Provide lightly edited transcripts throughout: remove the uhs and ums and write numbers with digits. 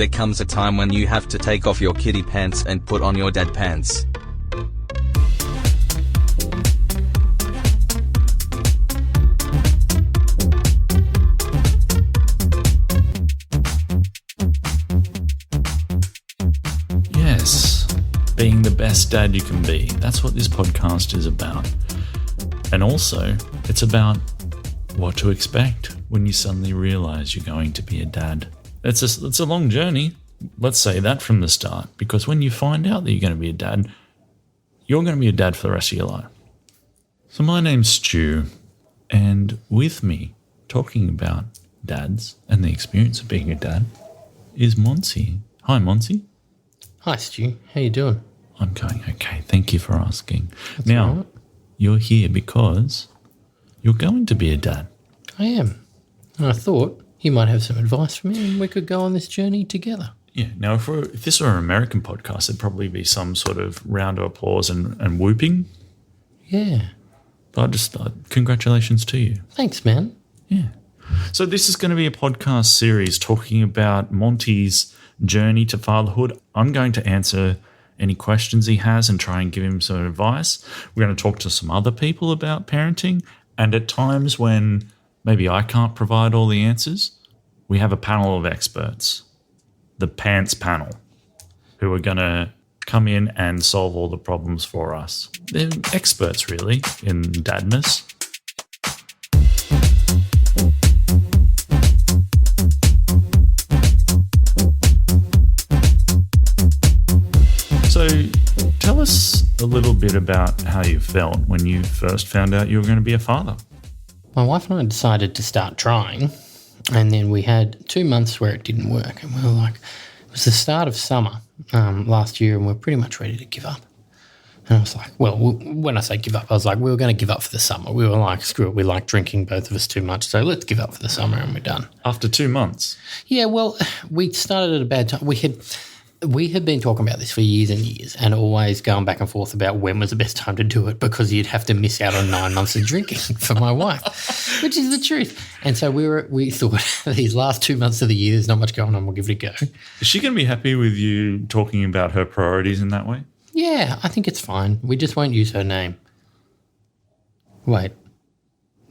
there comes a time when you have to take off your kitty pants and put on your dad pants. Yes, being the best dad you can be. That's what this podcast is about. And also, it's about what to expect when you suddenly realize you're going to be a dad. It's a long journey. Let's say that from the start, because when you find out that you're going to be a dad, you're going to be a dad for the rest of your life. So my name's Stu, and with me talking about dads and the experience of being a dad is Monty. Hi, Monty. Hi, Stu. How you doing? I'm going okay. Thank you for asking. That's now, all right. You're here because you're going to be a dad. I am. And I thought you might have some advice for me and we could go on this journey together. Yeah. Now, if this were an American podcast, it'd probably be some sort of round of applause and whooping. Yeah. But congratulations to you. Thanks, man. Yeah. So this is going to be a podcast series talking about Monty's journey to fatherhood. I'm going to answer any questions he has and try and give him some advice. We're going to talk to some other people about parenting. And at times when maybe I can't provide all the answers, we have a panel of experts, the Pants Panel, who are going to come in and solve all the problems for us. They're experts, really, in dadness. So tell us a little bit about how you felt when you first found out you were going to be a father. My wife and I decided to start trying, and then we had 2 months where it didn't work. And we were like, it was the start of summer last year, and we're pretty much ready to give up. And I was like, well, when I say give up, I was like, we were going to give up for the summer. We were like, screw it, we like drinking, both of us, too much, so let's give up for the summer, and we're done. After 2 months? Yeah, well, we started at a bad time. We had been talking about this for years and years and always going back and forth about when was the best time to do it because you'd have to miss out on 9 months of drinking for my wife, which is the truth. And so we thought these last 2 months of the year, there's not much going on, we'll give it a go. Is she going to be happy with you talking about her priorities in that way? Yeah, I think it's fine. We just won't use her name. Wait.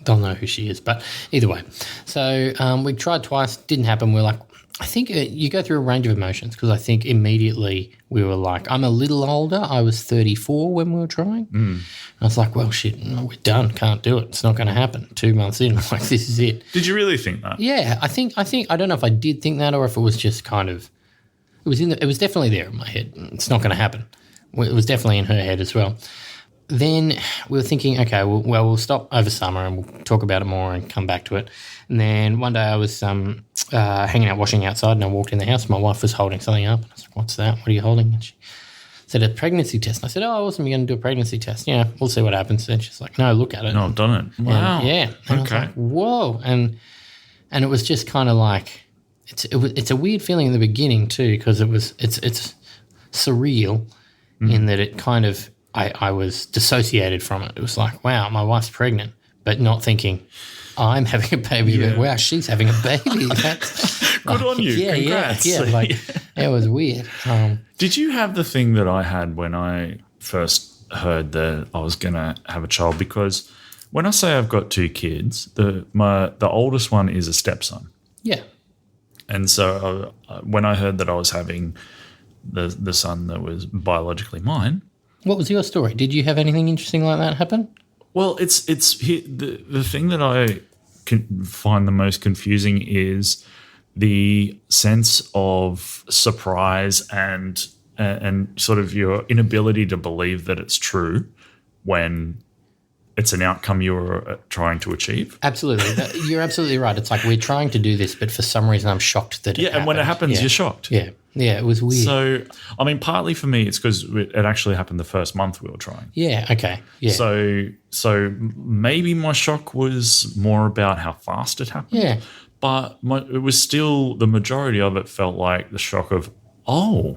They'll know who she is, but either way. So we tried twice, didn't happen. We're like, I think you go through a range of emotions because I think immediately we were like, I'm a little older. I was 34 when we were trying. I was like, well, shit, no, we're done. Can't do it. It's not going to happen. 2 months in, I'm like, this is it. Did you really think that? Yeah, I think I don't know if I did think that or if it was just kind of it was definitely there in my head. It's not going to happen. It was definitely in her head as well. Then we were thinking, okay, well, we'll stop over summer and we'll talk about it more and come back to it. And then one day I was hanging out, washing outside, and I walked in the house. My wife was holding something up. And I was like, what's that? What are you holding? And she said, a pregnancy test. And I said, oh, awesome, you're going to do a pregnancy test. Yeah, we'll see what happens. And she's like, no, look at it. No, I've done it. Wow. And, yeah. And okay. I was like, whoa. And it was just kind of like, it's a weird feeling in the beginning too because it's surreal in that it kind of, I was dissociated from it. It was like, wow, my wife's pregnant, but not thinking I'm having a baby. Yeah. But wow, she's having a baby. That's good on you. Yeah, Congrats. Yeah. Like it was weird. Did you have the thing that I had when I first heard that I was going to have a child? Because when I say I've got 2 kids, the oldest one is a stepson. Yeah. And so when I heard that I was having the son that was biologically mine. What was your story? Did you have anything interesting like that happen? Well, it's the thing that I can find the most confusing is the sense of surprise and sort of your inability to believe that it's true when it's an outcome you're trying to achieve. Absolutely. You're absolutely right. It's like we're trying to do this, but for some reason I'm shocked that it happened. And when it happens, you're shocked. Yeah. Yeah, it was weird. So, I mean, partly for me, it's because it actually happened the first month we were trying. Yeah, okay. Yeah. So maybe my shock was more about how fast it happened. Yeah. But it was still, the majority of it felt like the shock of, oh,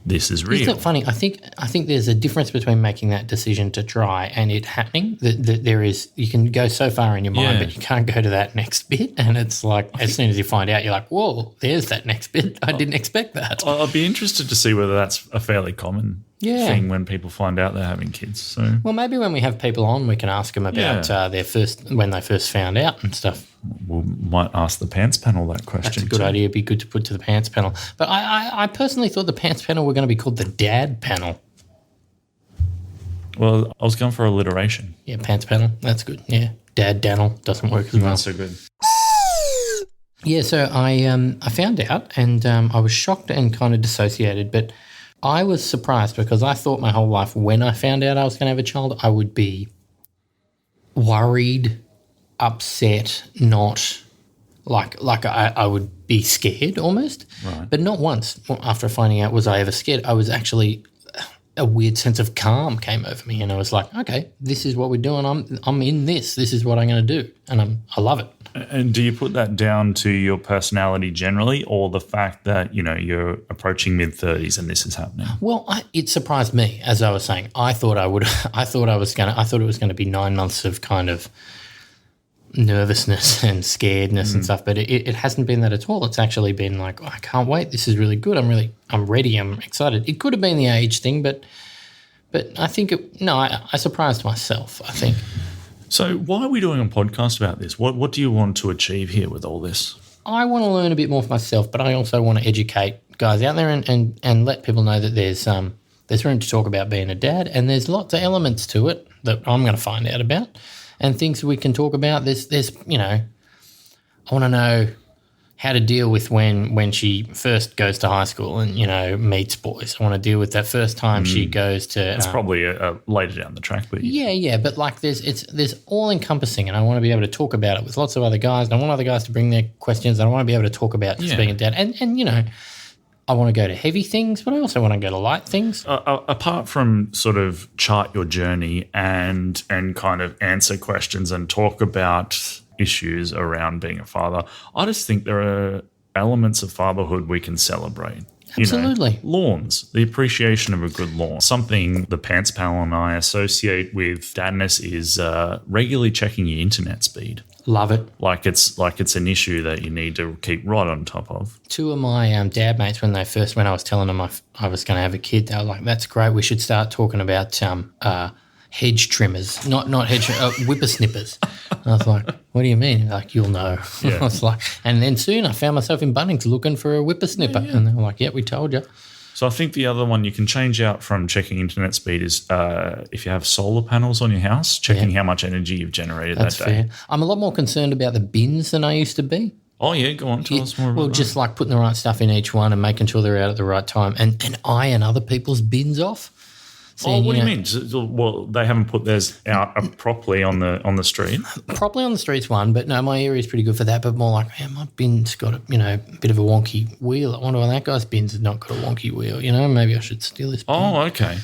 this is real. Isn't it funny? I think there's a difference between making that decision to try and it happening. That there is, you can go so far in your mind, but you can't go to that next bit. And it's like, as soon as you find out, you're like, whoa, there's that next bit. I didn't expect that. I'd be interested to see whether that's a fairly common thing when people find out they're having kids. So, well, maybe when we have people on, we can ask them about when they first found out and stuff. We might ask the pants panel that question. That's a good idea. It'd be good to put to the pants panel. But I personally thought the pants panel were going to be called the dad panel. Well, I was going for alliteration. Yeah, pants panel. That's good. Yeah, dad danel doesn't work as well. Not so good. Yeah, so I found out and I was shocked and kind of dissociated, but I was surprised because I thought my whole life when I found out I was going to have a child, I would be worried, upset, not like I would be scared almost, right. But not once after finding out was I ever scared. I was actually, a weird sense of calm came over me and I was like, okay, this is what we're doing. I'm in this. This is what I'm going to do, and I love it. And do you put that down to your personality generally, or the fact that you're approaching mid-30s and this is happening? Well, it surprised me, as I was saying. I thought it was going to be 9 months of kind of nervousness and scaredness and stuff, but it hasn't been that at all. It's actually been like, I can't wait. This is really good. I'm ready. I'm excited. It could have been the age thing, but I think I surprised myself, I think. So why are we doing a podcast about this? What do you want to achieve here with all this? I want to learn a bit more for myself, but I also want to educate guys out there and let people know that there's room to talk about being a dad, and there's lots of elements to it that I'm going to find out about and things we can talk about. There's I want to know how to deal with when she first goes to high school and, meets boys. I want to deal with that first time she goes to... It's probably later down the track. But yeah, but like there's all-encompassing, and I want to be able to talk about it with lots of other guys, and I want other guys to bring their questions, and I want to be able to talk about just being a dad. And I want to go to heavy things, but I also want to go to light things. Apart from sort of chart your journey and kind of answer questions and talk about issues around being a father, I just think there are elements of fatherhood we can celebrate. Absolutely. Lawns, the appreciation of a good lawn. Something the pants panel and I associate with dadness is regularly checking your internet speed. Love it. Like it's an issue that you need to keep right on top of. Two of my dad mates, when I was telling them I was going to have a kid, they were like, "That's great. We should start talking about hedge trimmers, not hedge whippersnippers." I was like, "What do you mean?" Like, "You'll know." Yeah. I was like, and then soon I found myself in Bunnings looking for a whippersnipper, and they were like, "Yeah, we told you." So I think the other one you can change out from checking internet speed is if you have solar panels on your house, checking how much energy you've generated That's that day. fair. I'm a lot more concerned about the bins than I used to be. Oh, yeah, go on. Tell us more about that. Just like putting the right stuff in each one and making sure they're out at the right time and eyeing other people's bins off. What do you mean? Well, they haven't put theirs out properly on the street? Properly on the street's one, but no, my area's pretty good for that, but more like, my bin's got a bit of a wonky wheel. I wonder why that guy's bin's has not got a wonky wheel. Maybe I should steal his bin. Oh, okay.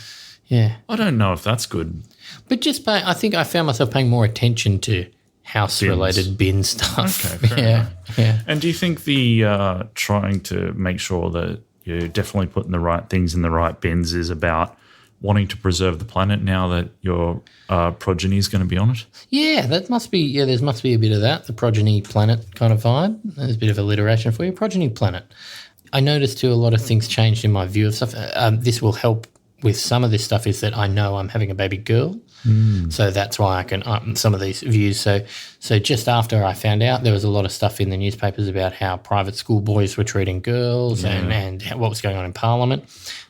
Yeah. I don't know if that's good. But I think I found myself paying more attention to house-related bin stuff. Okay, fair enough. Yeah. And do you think the trying to make sure that you're definitely putting the right things in the right bins is about wanting to preserve the planet now that your progeny is going to be on it? Yeah, there must be a bit of that, the progeny planet kind of vibe. There's a bit of alliteration for you, progeny planet. I noticed too a lot of things changed in my view of stuff. This will help with some of this stuff is that I know I'm having a baby girl. So that's why I can some of these views. So just after I found out, there was a lot of stuff in the newspapers about how private school boys were treating girls and what was going on in Parliament.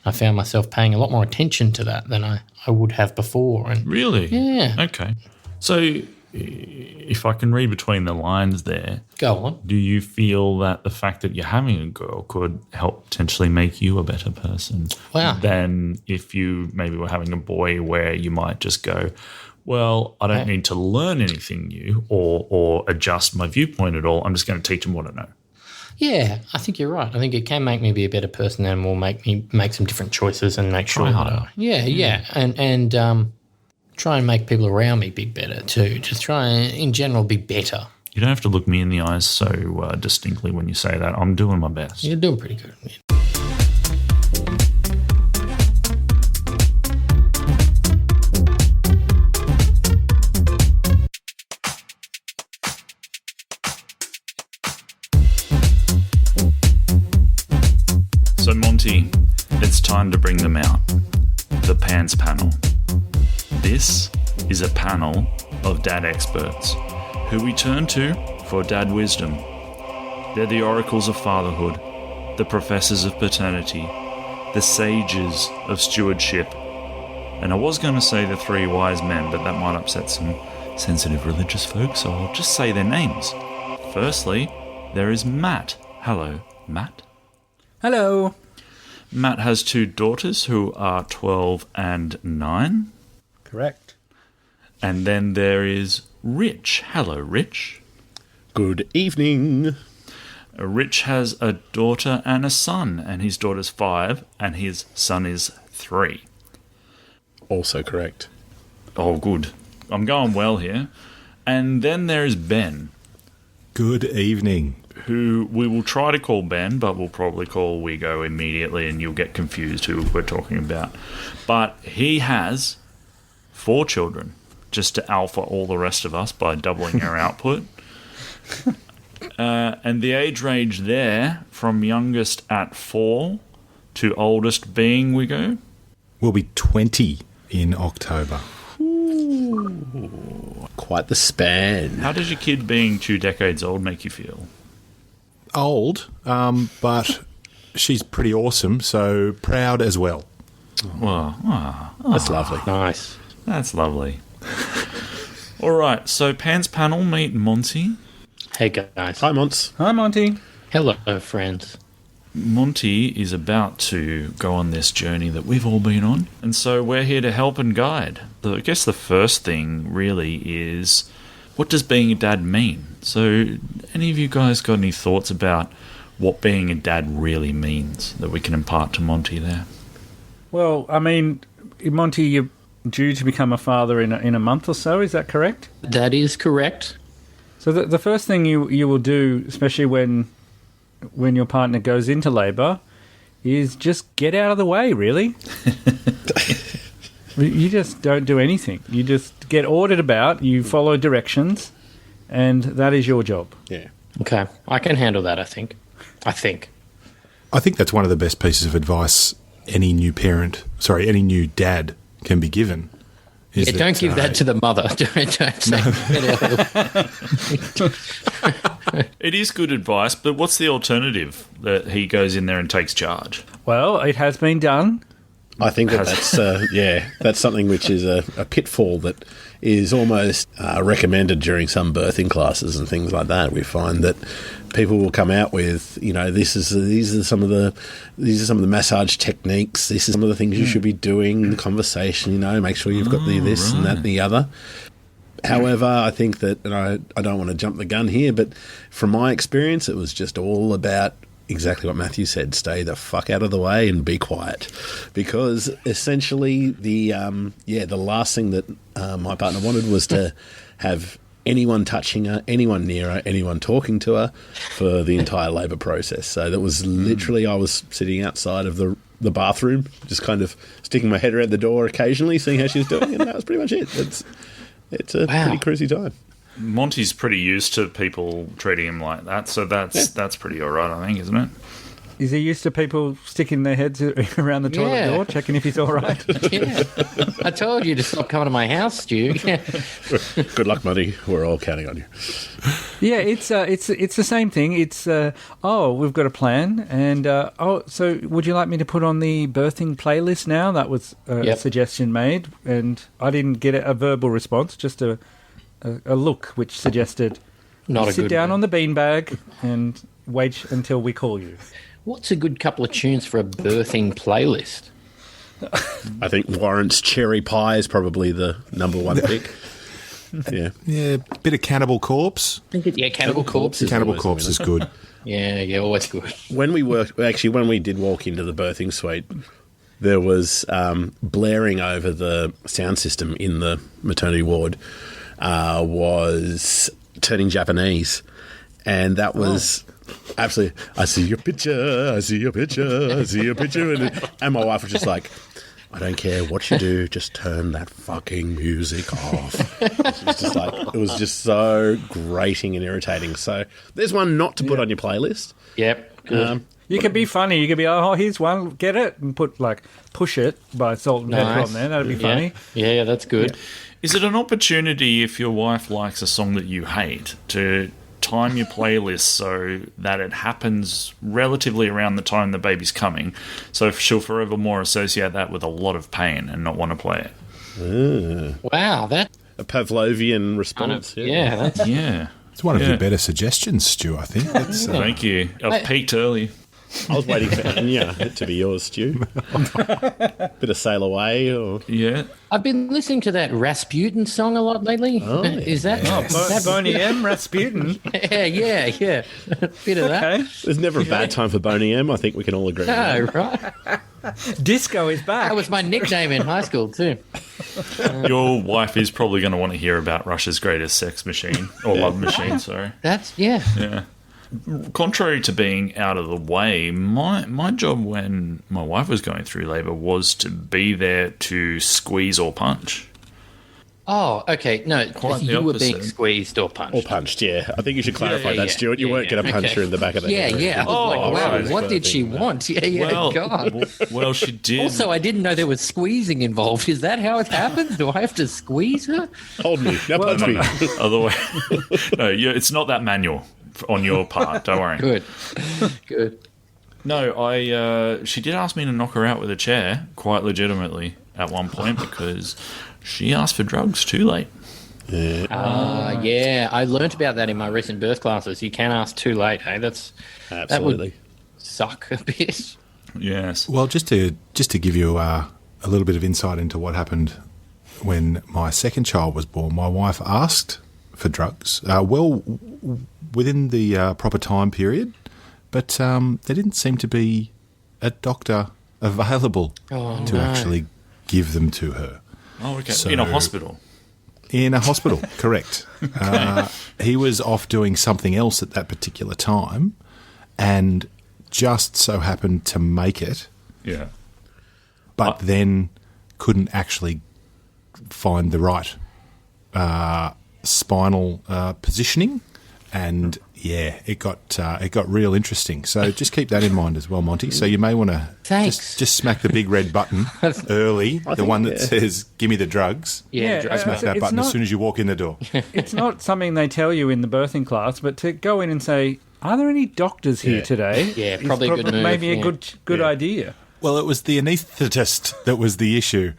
I found myself paying a lot more attention to that than I would have before. And really? Yeah. Okay. So if I can read between the lines there. Go on. Do you feel that the fact that you're having a girl could help potentially make you a better person than if you maybe were having a boy, where you might just go, well, I don't need to learn anything new or adjust my viewpoint at all. I'm just going to teach them what I know. Yeah, I think you're right. I think it can make me be a better person and will make me make some different choices and make sure that and try and make people around me be better too. Just try and, in general, be better. You don't have to look me in the eyes so distinctly when you say that. I'm doing my best. You're doing pretty good. Monty, it's time to bring them out. The Pants Panel. This is a panel of dad experts who we turn to for dad wisdom. They're the oracles of fatherhood, the professors of paternity, the sages of stewardship. And I was going to say the three wise men, but that might upset some sensitive religious folks, so I'll just say their names. Firstly, there is Matt. Hello, Matt. Hello. Matt has two daughters who are 12 and 9. Correct. And then there is Rich. Hello, Rich. Good evening. Rich has a daughter and a son, and his daughter's 5 and his son is 3. Also correct. Oh, good. I'm going well here. And then there is Ben, Good evening. who we will try to call Ben, but we'll probably call Wigo immediately and you'll get confused who we're talking about. But he has 4 children, just to alpha all the rest of us by doubling our output. And the age range there, from youngest at 4 to oldest being, Wigo? We'll be 20 in October. Quite the span. How does your kid being 2 decades old make you feel? Old, but she's pretty awesome, so proud as well. Well, That's lovely. Nice. that's lovely. All right, so Pants Panel, meet Monty. Hey, guys. Hi, Mons. Hi, Monty. Hello, friends. Monty is about to go on this journey that we've all been on, and so we're here to help and guide. I guess the first thing really is, what does being a dad mean? So, any of you guys got any thoughts about what being a dad really means that we can impart to Monty there? Well, I mean, Monty, you're due to become a father in a month or so, is that correct? That is correct. So the first thing you will do, especially when your partner goes into labour, is just get out of the way, really. You just don't do anything. You just get ordered about, you follow directions, and that is your job. Yeah. Okay. I can handle that, I think. I think that's one of the best pieces of advice any new dad can be given. Yeah, don't give that to the mother. Don't say It is good advice, but what's the alternative? That he goes in there and takes charge? Well, it has been done. I think that's that's something which is a pitfall that is almost recommended during some birthing classes and things like that. We find that people will come out with, these are some of the massage techniques. This is some of the things you should be doing. The conversation, make sure you've got the this and that and the other. However, I think that, and I don't want to jump the gun here, but from my experience, it was just all about exactly what Matthew said: stay the fuck out of the way and be quiet. Because essentially, the last thing that my partner wanted was to have anyone touching her, anyone near her, anyone talking to her for the entire labour process. So that was literally, I was sitting outside of the bathroom, just kind of sticking my head around the door occasionally, seeing how she was doing, and that was pretty much it. It's a pretty cruisy time. Monty's pretty used to people treating him like that, so that's pretty all right, I think, isn't it? Is he used to people sticking their heads around the toilet door, checking if he's all right? Yeah. I told you to stop coming to my house, Stu. Good luck, Monty. We're all counting on you. Yeah, it's the same thing. It's we've got a plan, and so would you like me to put on the birthing playlist now? That was a suggestion made, and I didn't get a verbal response, just a look which suggested sit down on the beanbag and wait until we call you. What's a good couple of tunes for a birthing playlist? I think Warrant's Cherry Pie is probably the number one pick. Yeah. Yeah, bit of Cannibal Corpse. Cannibal Corpse. Cannibal Corpse is good. Yeah, always good. When we did walk into the birthing suite, there was blaring over the sound system in the maternity ward was Turning Japanese, and that was absolutely. I see your picture. I see your picture. I see your picture, and my wife was just like, I don't care what you do, just turn that fucking music off. It was just so grating and irritating. So there's one not to put on your playlist. Yep. Good. You could be funny. You could be, oh, here's one, get it, and put Push It by Salt and Pepper on there. That'd be funny. Yeah, that's good. Yeah. Is it an opportunity if your wife likes a song that you hate to time your playlist so that it happens relatively around the time the baby's coming, so she'll forevermore associate that with a lot of pain and not want to play it? Wow, that a Pavlovian response. Yeah. It's one of your better suggestions, Stu, I think. Thank you. I've peaked early. I was waiting for Enya to be yours, Stu. Bit of Sail Away. Or... Yeah. I've been listening to that Rasputin song a lot lately. Oh, Is that... Boney M, Rasputin. Yeah. Bit of that. Okay. There's never a bad time for Boney M. I think we can all agree. No, right? Disco is back. That was my nickname in high school too. Your wife is probably going to want to hear about Russia's greatest sex machine, or love machine, sorry. That's, Yeah. Contrary to being out of the way, my job when my wife was going through labour was to be there to squeeze or punch. Oh, okay. No, Quite the you were opposite. being squeezed or punched. Or punched, yeah. I think you should clarify that, yeah. Stuart. You weren't going to punch her in the back of the head. Yeah. I was Oh, like, wow, right. what did she want? Well, God. well, she did. Also, I didn't know there was squeezing involved. Is that how it happens? Do I have to squeeze her? Hold me. Now punch me. Otherwise, no, it's not that manual on your part. Don't worry. Good. No, she did ask me to knock her out with a chair, quite legitimately, at one point, because she asked for drugs too late. Yeah, I learnt about that in my recent birth classes. You can ask too late, hey? Absolutely. That would suck a bit. Yes. Well, just to give you a little bit of insight into what happened when my second child was born, my wife asked for drugs, within the proper time period, but there didn't seem to be a doctor available to actually give them to her. Oh, okay. So- In a hospital. In a hospital, correct. He was off doing something else at that particular time and just so happened to make it, Yeah. but then couldn't actually find the right spinal positioning. And yeah, it got real interesting. So just keep that in mind as well, Monty. So you may want to just smack the big red button early, the one that says "Give me the drugs." Yeah, Smack that button as soon as you walk in the door. It's not something they tell you in the birthing class, but to go in and say, "Are there any doctors here today?" Yeah, is probably a good move, maybe a yeah. good idea. Well, it was the anaesthetist that was the issue.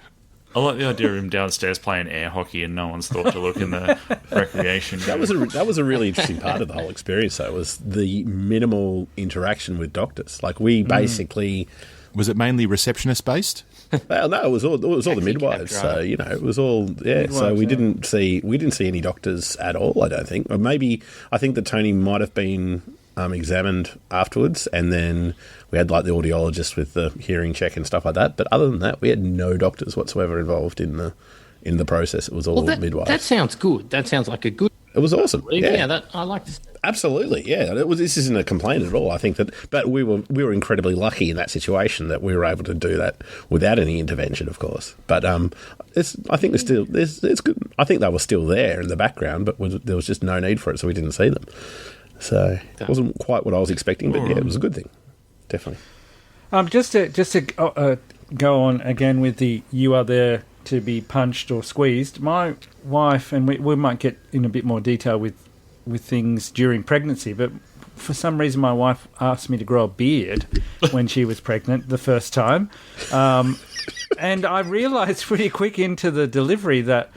I like the idea of him downstairs playing air hockey and no one's thought to look in the recreation room. That was a really interesting part of the whole experience, though, was the minimal interaction with doctors. Like, we basically... Was it mainly receptionist based? Well, no, it was all the midwives. So, it was all... Yeah, midwives, so we didn't see any doctors at all, I don't think. Or maybe, I think that Tony might have been examined afterwards, and then we had the audiologist with the hearing check and stuff like that. But other than that, we had no doctors whatsoever involved in the process. It was all midwives. That sounds good. That sounds like a good... It was awesome. Yeah, I like this. Absolutely, yeah. This isn't a complaint at all. I think but we were incredibly lucky in that situation that we were able to do that without any intervention, of course. But I think it's good. I think they were still there in the background, but there was just no need for it, so we didn't see them. So it wasn't quite what I was expecting, but yeah, it was a good thing, definitely. Just to go on again with the you are there to be punched or squeezed. My wife, and we might get in a bit more detail with things during pregnancy, but for some reason my wife asked me to grow a beard when she was pregnant the first time. And I realised pretty quick into the delivery that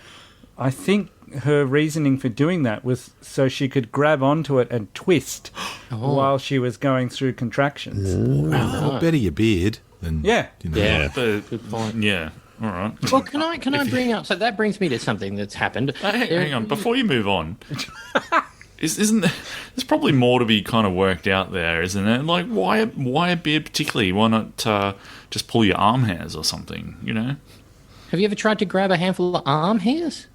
I think her reasoning for doing that was so she could grab onto it and twist while she was going through contractions. Well, better your beard than... Yeah. Good point. Yeah. All right. Well, can I bring up... So that brings me to something that's happened. Hang on. Before you move on... Isn't there, there's probably more to be kind of worked out there, isn't it? Like, why a beard particularly? Why not just pull your arm hairs or something, Have you ever tried to grab a handful of arm hairs?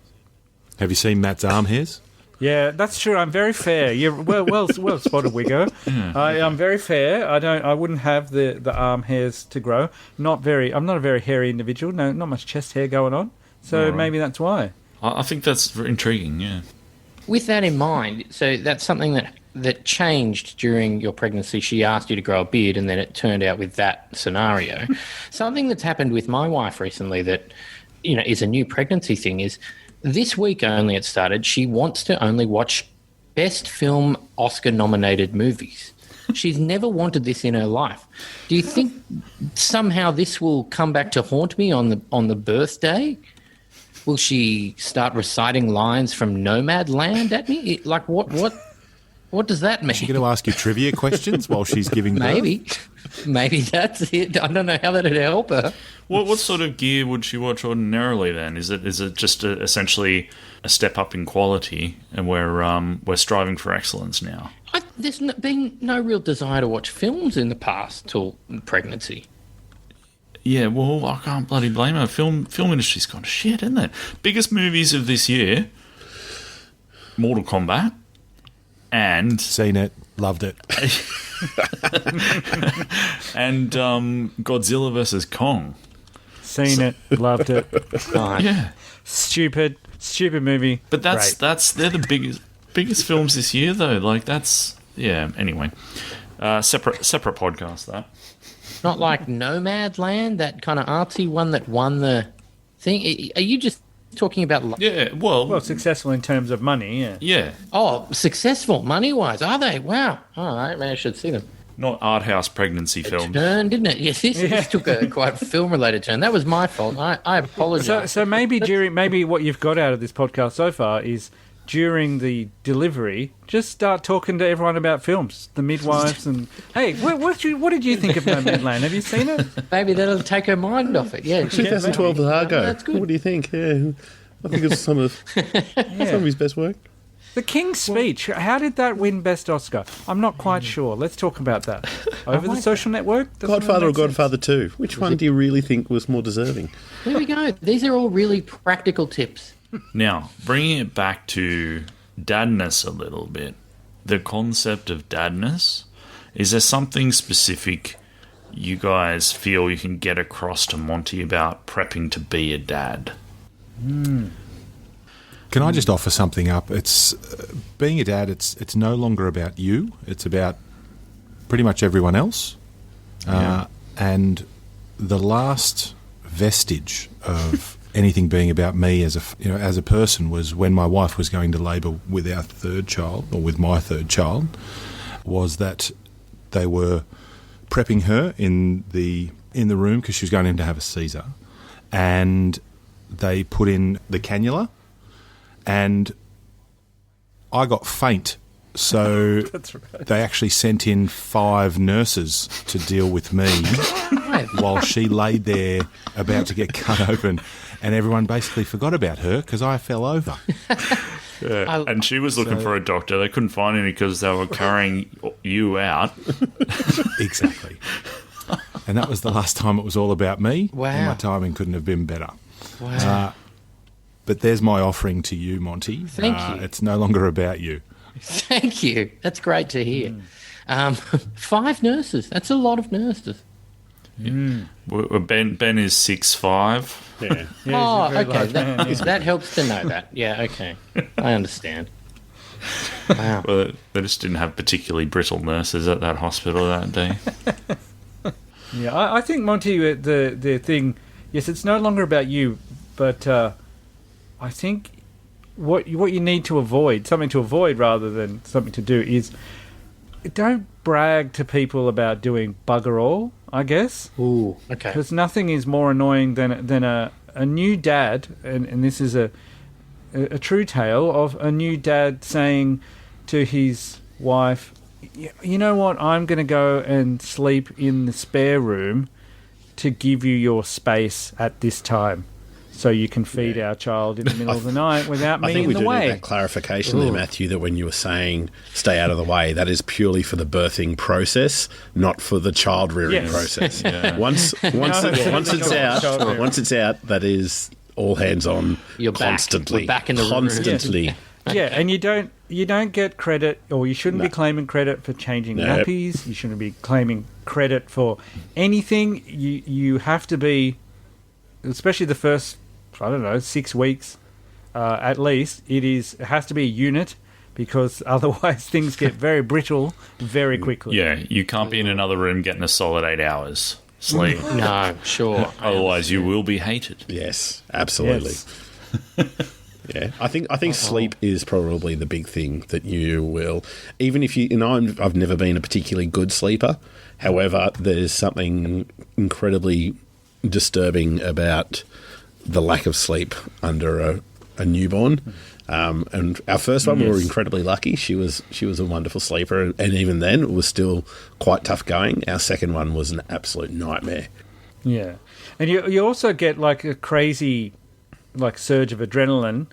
Have you seen Matt's arm hairs? Yeah, that's true. I'm very fair. You're well spotted, Wiggo. Yeah. I'm very fair. I wouldn't have the arm hairs to grow. I'm not a very hairy individual. No, not much chest hair going on. So maybe that's why. I think that's very intriguing, yeah. with that in mind, so that's something that changed during your pregnancy. She asked you to grow a beard, and then it turned out with that scenario. Something that's happened with my wife recently that, is a new pregnancy thing is this week only it started. She wants to only watch best film Oscar-nominated movies. She's never wanted this in her life. Do you think somehow this will come back to haunt me on the birthday? Will she start reciting lines from Nomadland at me? Like, what does that mean? Is she going to ask you trivia questions while she's giving birth? Maybe that's it. I don't know how that'd help her. What sort of gear would she watch ordinarily then? Is it just essentially a step up in quality, and we're striving for excellence now? There's been no real desire to watch films in the past till pregnancy. Yeah, well, I can't bloody blame her. Film industry's gone to shit, isn't it? Biggest movies of this year: Mortal Kombat and seen it, loved it, and Godzilla vs Kong. Seen it, loved it. Yeah, stupid movie. But they're the biggest films this year, though. Like Anyway, separate podcast that. Not like Nomadland, that kind of artsy one that won the thing. Are you just talking about? Yeah, well, successful in terms of money. Yeah. Yeah. Oh, successful money-wise, are they? Wow. All right, maybe I should see them. Not art house pregnancy films. Turn, didn't it? Yes, this took a quite film-related turn. That was my fault. I apologise. So maybe what you've got out of this podcast so far is, during the delivery, just start talking to everyone about films, the midwives, and hey, what did you think of Nomadland? Have you seen it? Maybe that'll take her mind off it. Yeah, 2012 was Argo. That's good. What do you think? Yeah, I think it's some of his best work. The King's Speech. How did that win Best Oscar? I'm not quite sure. Let's talk about that. Over the Social Network? Godfather or Godfather 2? Which one do you really think was more deserving? There we go. These are all really practical tips. Now, bringing it back to dadness a little bit, the concept of dadness, is there something specific you guys feel you can get across to Monty about prepping to be a dad? Can I just offer something up? It's being a dad, it's no longer about you, it's about pretty much everyone else. And the last vestige of anything being about me as a person was when my wife was going to labour with our third child, or with my third child, was that they were prepping her in the room because she was going in to have a Caesar, and they put in the cannula, and I got faint. So That's right. They actually sent in 5 nurses to deal with me while she laid there about to get cut open, and everyone basically forgot about her because I fell over. Yeah. And she was looking for a doctor. They couldn't find any because they were carrying you out. Exactly. And that was the last time it was all about me. Wow. And my timing couldn't have been better. Wow. But there's my offering to you, Monty. Thank you. It's no longer about you. Thank you. That's great to hear. 5 nurses. That's a lot of nurses. Ben is 6'5". Yeah. Oh, okay. That helps to know that. Yeah, okay. I understand. Wow. Well, they just didn't have particularly brittle nurses at that hospital that day. Yeah, I think, Monty, the thing, yes, it's no longer about you, but I think what you need to avoid, something to avoid rather than something to do, is don't brag to people about doing bugger all, I guess. Ooh, okay. Because nothing is more annoying than a new dad, and this is a true tale of a new dad saying to his wife, you know what, I'm going to go and sleep in the spare room to give you your space at this time so you can feed our child in the middle of the night without me in the way. I think we do need that clarification there, Matthew, that when you were saying stay out of the way, that is purely for the birthing process, not for the child rearing process. Yeah. Once it's out, that is all hands on. You're constantly. Back in the constantly. Yeah, and you don't get credit, or you shouldn't be claiming credit for changing nappies. You shouldn't be claiming credit for anything. You have to be, especially the first, 6 weeks, at least, it has to be a unit, because otherwise things get very brittle very quickly. Yeah, you can't be in another room getting a solid 8 hours sleep. No, sure. Otherwise, you will be hated. Yes, absolutely. Yes. Yeah, I think sleep is probably the big thing that you will, even if you, I've never been a particularly good sleeper. However, there's something incredibly disturbing about the lack of sleep under a newborn. And our first one, we were incredibly lucky. She was a wonderful sleeper, and even then, it was still quite tough going. Our second one was an absolute nightmare. Yeah, and you also get like a crazy surge of adrenaline.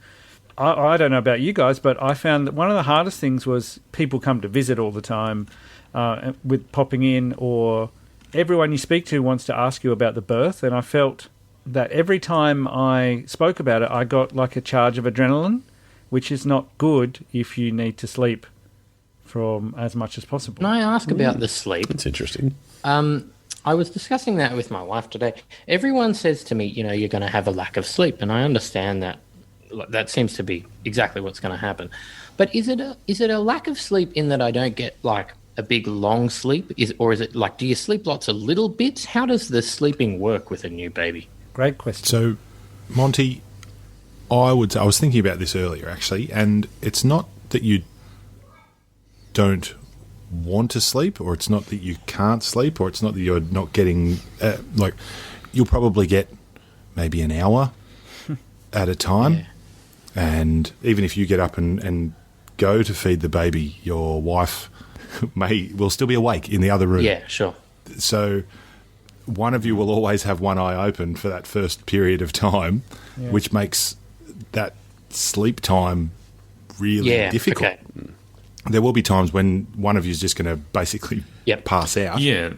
I don't know about you guys, but I found that one of the hardest things was people come to visit all the time with popping in, or everyone you speak to wants to ask you about the birth, and I felt that every time I spoke about it, I got like a charge of adrenaline, which is not good if you need to sleep from as much as possible. Can I ask about the sleep? That's interesting. I was discussing that with my wife today. Everyone says to me, you're going to have a lack of sleep, and I understand that. That seems to be exactly what's going to happen. But is it a lack of sleep in that I don't get like a big long sleep? Or is it like, do you sleep lots of little bits? How does the sleeping work with a new baby? Great question. So, Monty, I was thinking about this earlier actually, and it's not that you don't want to sleep, or it's not that you can't sleep, or it's not that you're not getting you'll probably get maybe an hour at a time. Yeah. And even if you get up and go to feed the baby, your wife will still be awake in the other room. Yeah, sure. So one of you will always have one eye open for that first period of time, which makes that sleep time really difficult. Okay. There will be times when one of you is just going to basically pass out. Yeah.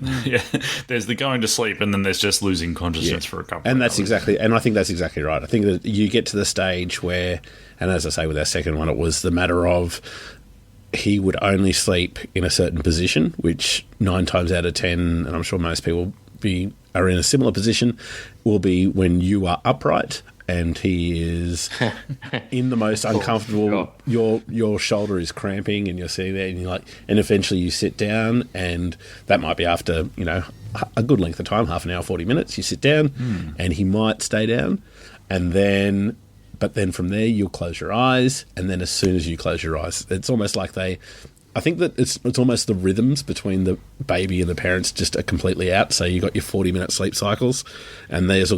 There's the going to sleep, and then there's just losing consciousness for a couple. And of that's hours. and I think that's exactly right. I think that you get to the stage where, and as I say with our second one, it was the matter of he would only sleep in a certain position, which 9 times out of 10, and I'm sure most people are in a similar position, will be when you are upright and he is in the most uncomfortable. Your shoulder is cramping, and you're sitting there, and you're like, and eventually you sit down, and that might be after a good length of time, half an hour, 40 minutes. You sit down, and he might stay down, but then from there you'll close your eyes, and then as soon as you close your eyes, it's almost like I think that it's almost the rhythms between the baby and the parents just are completely out. So you got your 40-minute sleep cycles, and theirs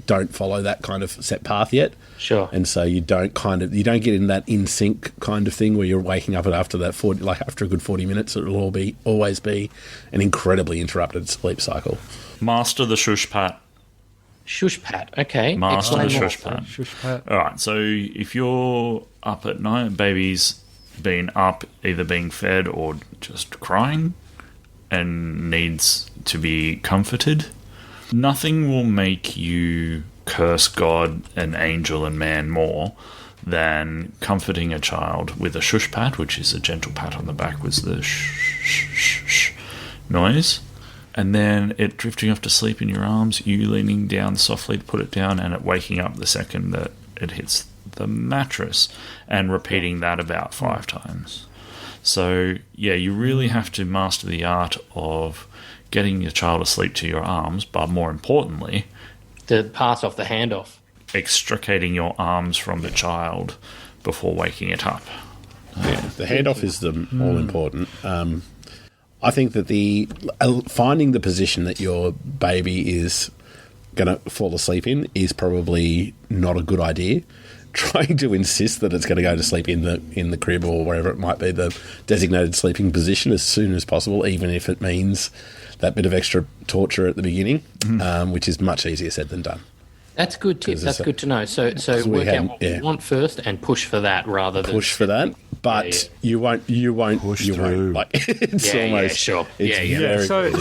don't follow that kind of set path yet. Sure. And so you don't get in that in sync kind of thing where you're waking up, and after that 40, like after a good 40 minutes, it'll always be an incredibly interrupted sleep cycle. Master the shush pat. Shush pat. Okay. Master the Explain shush more. pat. Shush pat. All right. So if you're up at night, baby's been up, either being fed or just crying, and needs to be comforted, nothing will make you curse God and angel and man more than comforting a child with a shush pat, which is a gentle pat on the back with the shh noise, and then it drifting off to sleep in your arms, you leaning down softly to put it down, and it waking up the second that it hits the mattress, and repeating that about 5 times. So you really have to master the art of getting your child asleep to your arms, but more importantly, To pass off the handoff. extricating your arms from the child before waking it up. The handoff is the all important. I think that finding the position that your baby is going to fall asleep in is probably not a good idea. Trying to insist that it's going to go to sleep in the crib or wherever it might be, the designated sleeping position, as soon as possible, even if it means that bit of extra torture at the beginning, which is much easier said than done. That's good tip. That's good to know. So work out what you want first and push for that rather than push for that. But you won't push through. like it's almost sure. Very So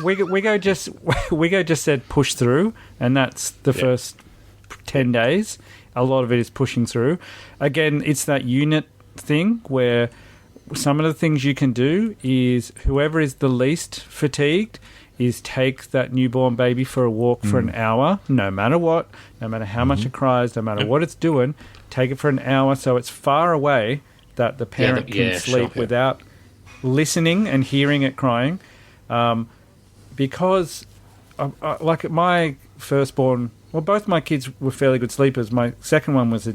Wigo just said push through, and that's the first 10 days. A lot of it is pushing through. Again, it's that unit thing where some of the things you can do is whoever is the least fatigued is take that newborn baby for a walk for an hour, no matter what, no matter how much it cries, no matter what it's doing, take it for an hour so it's far away that the parent can sleep without listening and hearing it crying. Because, like my firstborn, well, both my kids were fairly good sleepers. My second one was a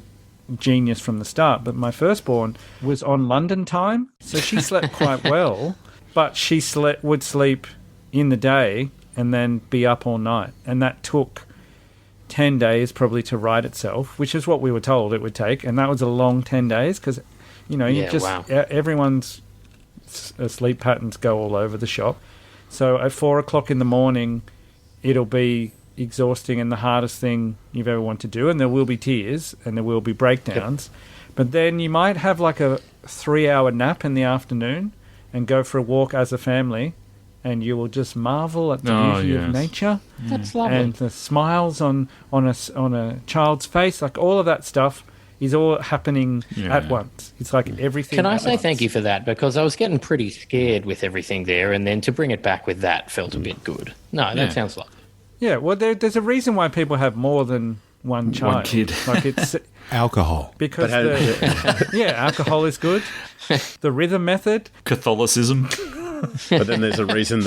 genius from the start, but my firstborn was on London time, so she slept quite well, but she would sleep in the day and then be up all night. And that took 10 days probably to right itself, which is what we were told it would take. And that was a long 10 days because, everyone's sleep patterns go all over the shop. So at 4 o'clock in the morning, it'll be exhausting and the hardest thing you've ever wanted to do. And there will be tears and there will be breakdowns. Yep. But then you might have like a 3-hour nap in the afternoon and go for a walk as a family. And you will just marvel at the beauty of nature. That's lovely. And the smiles on a child's face, like all of that stuff is all happening at once. It's like everything. Can I say thank you for that? Because I was getting pretty scared with everything there, and then to bring it back with that felt a bit good. No, that sounds lovely. Yeah, well, there's a reason why people have more than one child. One kid. Like it's alcohol. Because alcohol is good. The rhythm method. Catholicism. But then there's a reason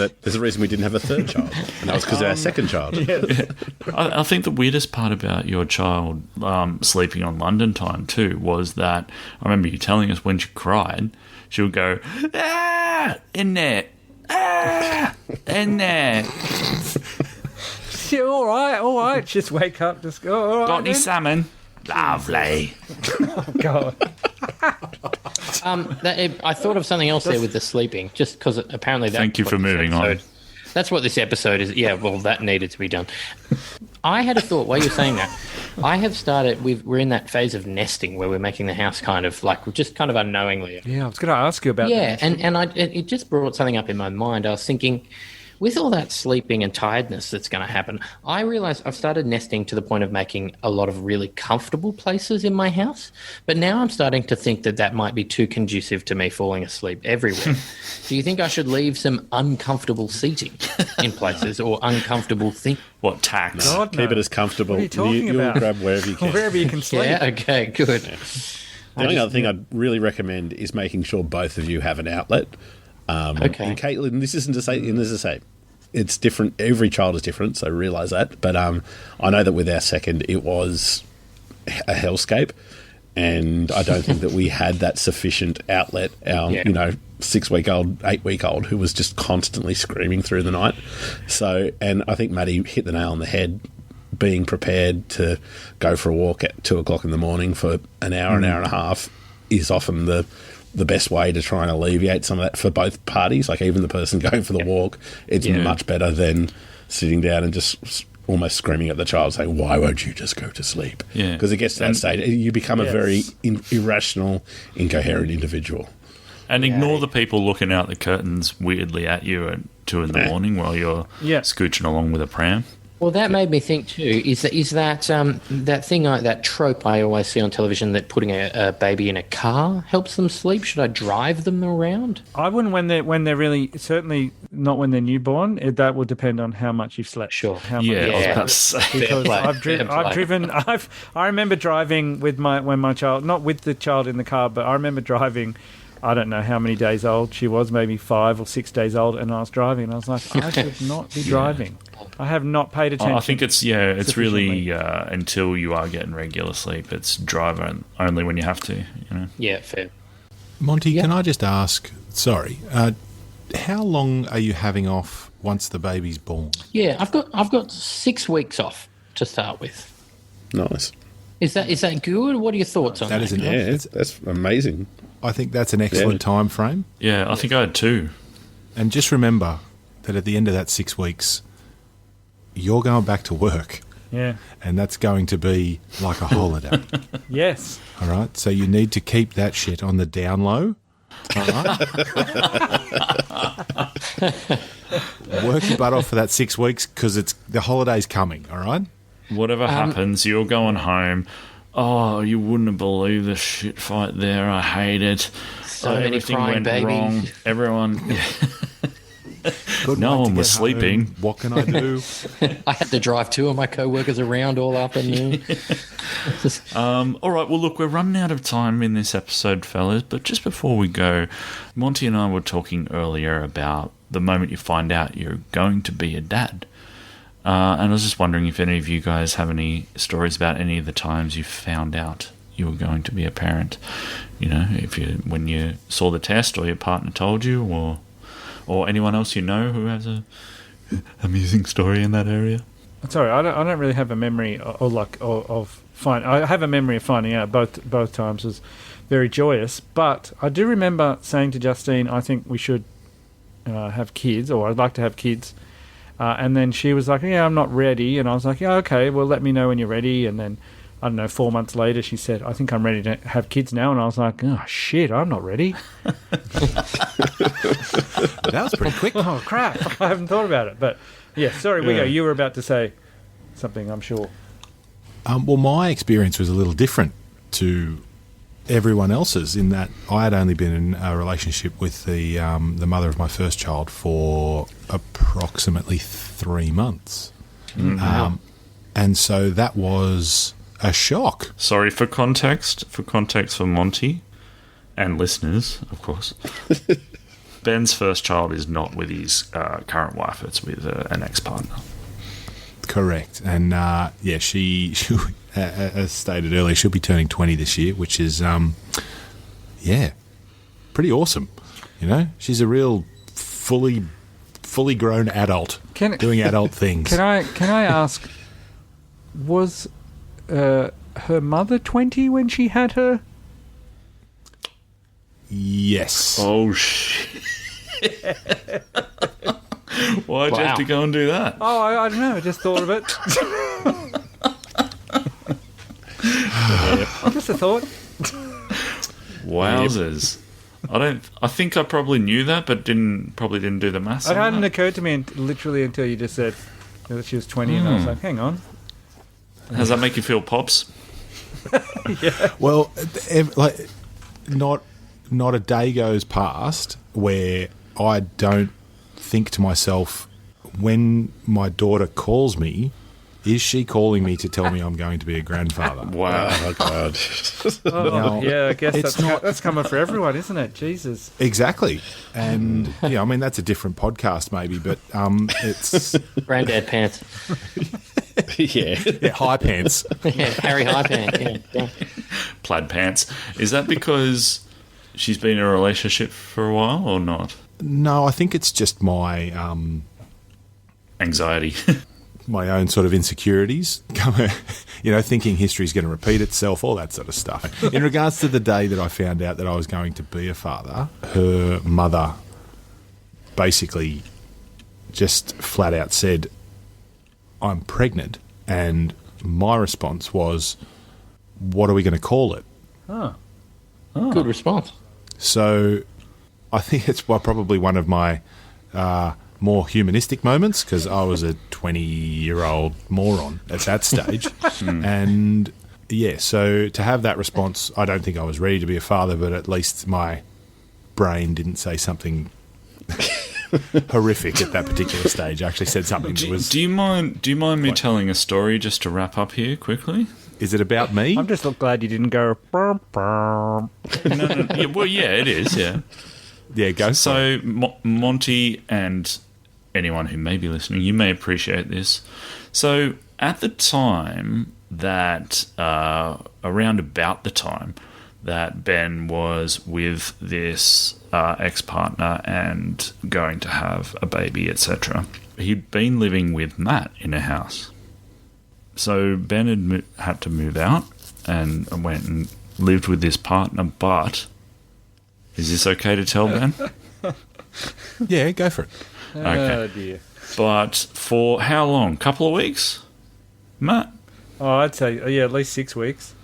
we didn't have a third child, and that was because of our second child. Yes. I think the weirdest part about your child sleeping on London time too was that I remember you telling us when she cried, she would go, in there, in there. Yeah, all right. Just wake up, just go, all right. Got any salmon? Lovely. Oh, God. I thought of something else there with the sleeping, just because apparently that's Thank you for moving on. That's what this episode is. Yeah, well, that needed to be done. I had a thought while you're saying that. I have started, we're in that phase of nesting where we're making the house kind of like, just kind of unknowingly. Yeah, I was going to ask you about that. Yeah, and it just brought something up in my mind. I was thinking, with all that sleeping and tiredness that's going to happen, I realised I've started nesting to the point of making a lot of really comfortable places in my house. But now I'm starting to think that might be too conducive to me falling asleep everywhere. Do you think I should leave some uncomfortable seating in places or uncomfortable things? What, tax? God, no. Keep it as comfortable. What are you talking You'll about? grab wherever you can. Wherever you can sleep. Yeah, okay, good. Yeah. The only other thing I'd really recommend is making sure both of you have an outlet. Okay. And Caitlin, this isn't to say, and as I say, it's different. Every child is different, so realise that. But I know that with our second, it was a hellscape, and I don't think that we had that sufficient outlet. Our 6-week-old, 8-week-old, who was just constantly screaming through the night. So, and I think Maddie hit the nail on the head. Being prepared to go for a walk at 2 o'clock in the morning for an hour and a half is often the best way to try and alleviate some of that for both parties. Like even the person going for the walk, it's much better than sitting down and just almost screaming at the child saying, why won't you just go to sleep? Yeah. Because it gets to that stage. You become a very irrational, incoherent individual. And ignore the people looking out the curtains weirdly at you at 2 in the morning while you're scooching along with a pram. Well, that made me think too. Is that thing, that trope I always see on television that putting a baby in a car helps them sleep? Should I drive them around? I wouldn't when they're really, certainly not when they're newborn. That will depend on how much you've slept. Sure. How much I was about to say. Because I remember driving with my child, not with the child in the car, but I remember driving. I don't know how many days old she was, maybe 5 or 6 days old, and I was driving, and I was like, I should not be driving. I have not paid attention. I think it's really until you are getting regular sleep. It's drive only when you have to. Yeah, fair. Monty, can I just ask? Sorry, how long are you having off once the baby's born? Yeah, I've got 6 weeks off to start with. Nice. Is that good? What are your thoughts on that? That's amazing. I think that's an excellent time frame. Yeah, I think I had 2. And just remember that at the end of that 6 weeks, you're going back to work. Yeah. And that's going to be like a holiday. Yes. All right? So you need to keep that shit on the down low. All right? Work your butt off for that 6 weeks because the holiday's coming, all right? Whatever happens, you're going home. Oh, you wouldn't believe the shit fight there. I hate it. So many crying babies. Wrong. Everyone. No one was sleeping. What can I do? I had to drive two of my co-workers around all afternoon. All right, well, look, we're running out of time in this episode, fellas, but just before we go, Monty and I were talking earlier about the moment you find out you're going to be a dad. And I was just wondering if any of you guys have any stories about any of the times you found out you were going to be a parent. You know, when you saw the test, or your partner told you, or anyone else you know who has a amusing story in that area. Sorry, I don't really have a memory of I have a memory of finding out both times was very joyous. But I do remember saying to Justine, I think we should have kids, or I'd like to have kids. And then she was like, yeah, I'm not ready. And I was like, yeah, okay, well, let me know when you're ready. And then, I don't know, 4 months later, she said, I think I'm ready to have kids now. And I was like, oh, shit, I'm not ready. That was pretty quick. Oh, crap. I haven't thought about it. But, yeah, sorry, Wigo, you were about to say something, I'm sure. Well, my experience was a little different to everyone else's in that I had only been in a relationship with the mother of my first child for approximately 3 months. Mm-hmm. And so that was a shock. Sorry, for context for Monty and listeners, of course. Ben's first child is not with his current wife; it's with an ex-partner. Correct, and she as stated earlier, she'll be turning 20 this year, which is pretty awesome. You know, she's a real fully grown adult doing adult things. Can I ask, was her mother 20 when she had her? Yes. Oh, shit. Why'd you have to go and do that? Oh, I don't know. I just thought of it. Just a thought. Wowzers. I think I probably knew that, but probably didn't do the maths. It hadn't occurred to me literally until you just said that she was 20, and I was like, hang on. How does that make you feel, Pops? Yeah. Well, not a day goes past where I don't think to myself, when my daughter calls me, is she calling me to tell me I'm going to be a grandfather? Wow. Oh, God. Now, Yeah, I guess it's that's coming for everyone, isn't it? Jesus. Exactly. And, I mean, that's a different podcast maybe, but it's... Granddad pants. Yeah. Yeah, high pants. Yeah, Harry High Pants. Yeah. Plaid pants. Is that because she's been in a relationship for a while or not? No, I think it's just my... Anxiety. my own sort of insecurities, thinking history's going to repeat itself, all that sort of stuff. In regards to the day that I found out that I was going to be a father, her mother basically just flat out said, I'm pregnant, and my response was, what are we going to call it? Oh. Good response. So I think it's probably one of my more humanistic moments, because I was a 20-year-old moron at that stage. And, so to have that response, I don't think I was ready to be a father, but at least my brain didn't say something horrific at that particular stage. I actually said something that was... Do you mind me telling a story just to wrap up here quickly? Is it about me? I'm just glad you didn't go... No. Yeah, well, yeah, it is, yeah. Yeah, go. So, Monty and anyone who may be listening, you may appreciate this. So, at the time that, around about the time that Ben was with this ex-partner and going to have a baby, etc., he'd been living with Matt in a house. So, Ben had to move out and went and lived with this partner, but... Is this okay to tell, Ben? Yeah, go for it. Okay. Oh, dear. But for how long? Couple of weeks? Matt? Oh, I'd say, at least 6 weeks.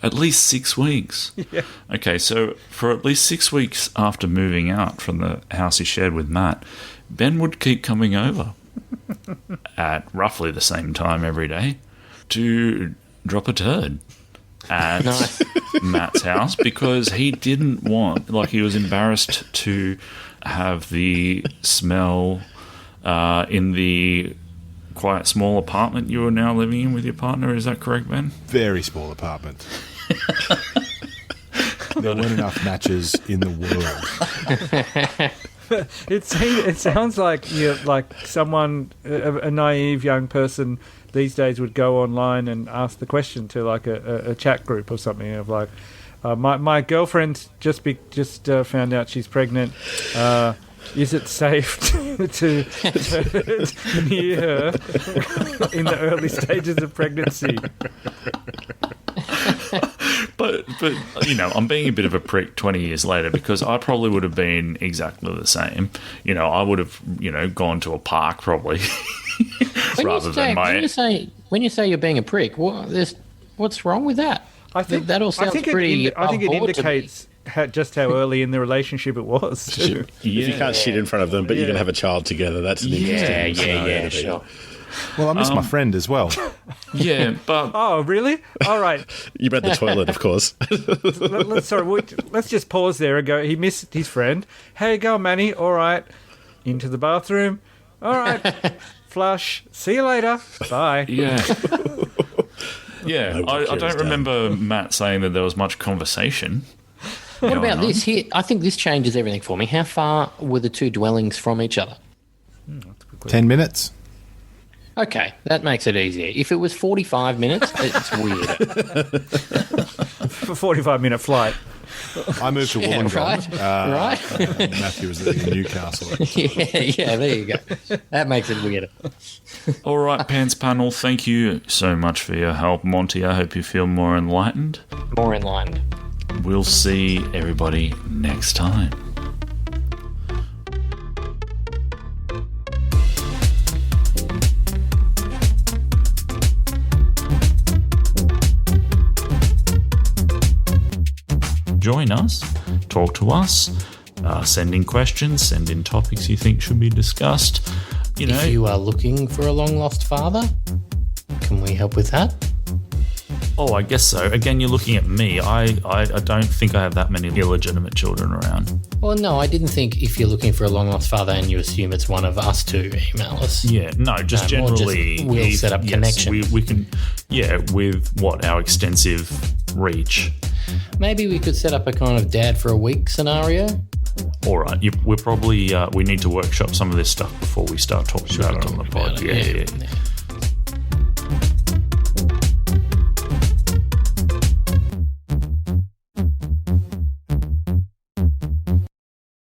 At least 6 weeks? Yeah. Okay, so for at least 6 weeks after moving out from the house he shared with Matt, Ben would keep coming over at roughly the same time every day to drop a turd at Matt's house, because he didn't want, he was embarrassed to have the smell in the quite small apartment you are now living in with your partner. Is that correct, Ben? Very small apartment. There weren't enough matches in the world. It sounds like you're like someone, a naive young person these days would go online and ask the question to like a chat group or something of like, my girlfriend just found out she's pregnant. Is it safe to near her in the early stages of pregnancy? But you know, I'm being a bit of a prick 20 years later because I probably would have been exactly the same. You know, I would have, you know, gone to a park probably rather than my... When you say you're being a prick, what's wrong with that? I think that all sounds pretty... I think it indicates just how early in the relationship it was, too. Yeah. If you can't shit in front of them, but you're going to have a child together, that's an interesting scenario. Sure. Well, I miss my friend as well. Yeah, but... Oh, really? All right. You meant the toilet, of course. Let's just pause there and go, he missed his friend. How you going, Manny? All right. Into the bathroom. All right. Flush. See you later. Bye. Yeah. Yeah, I don't remember Matt saying that there was much conversation. What about this here? I think this changes everything for me. How far were the two dwellings from each other? 10 minutes. Okay, that makes it easier. If it was 45 minutes, it's weird. For 45-minute flight. I moved to Wollongong. Right. Matthew was living in Newcastle. yeah, there you go. That makes it weirder. All right, Pants Panel, thank you so much for your help. Monty, I hope you feel more enlightened. More enlightened. We'll see everybody next time. Join us, talk to us, send in questions, send in topics you think should be discussed. If you are looking for a long-lost father, can we help with that? Oh, I guess so. Again, you're looking at me. I don't think I have that many illegitimate children around. Well, no, I didn't think if you're looking for a long-lost father and you assume it's one of us two, email us. Yeah, no, just generally. We'll set up connections. We can, with our extensive reach. Maybe we could set up a kind of dad for a week scenario. All right, we're probably we need to workshop some of this stuff before we start talking about it on the pod. Yeah.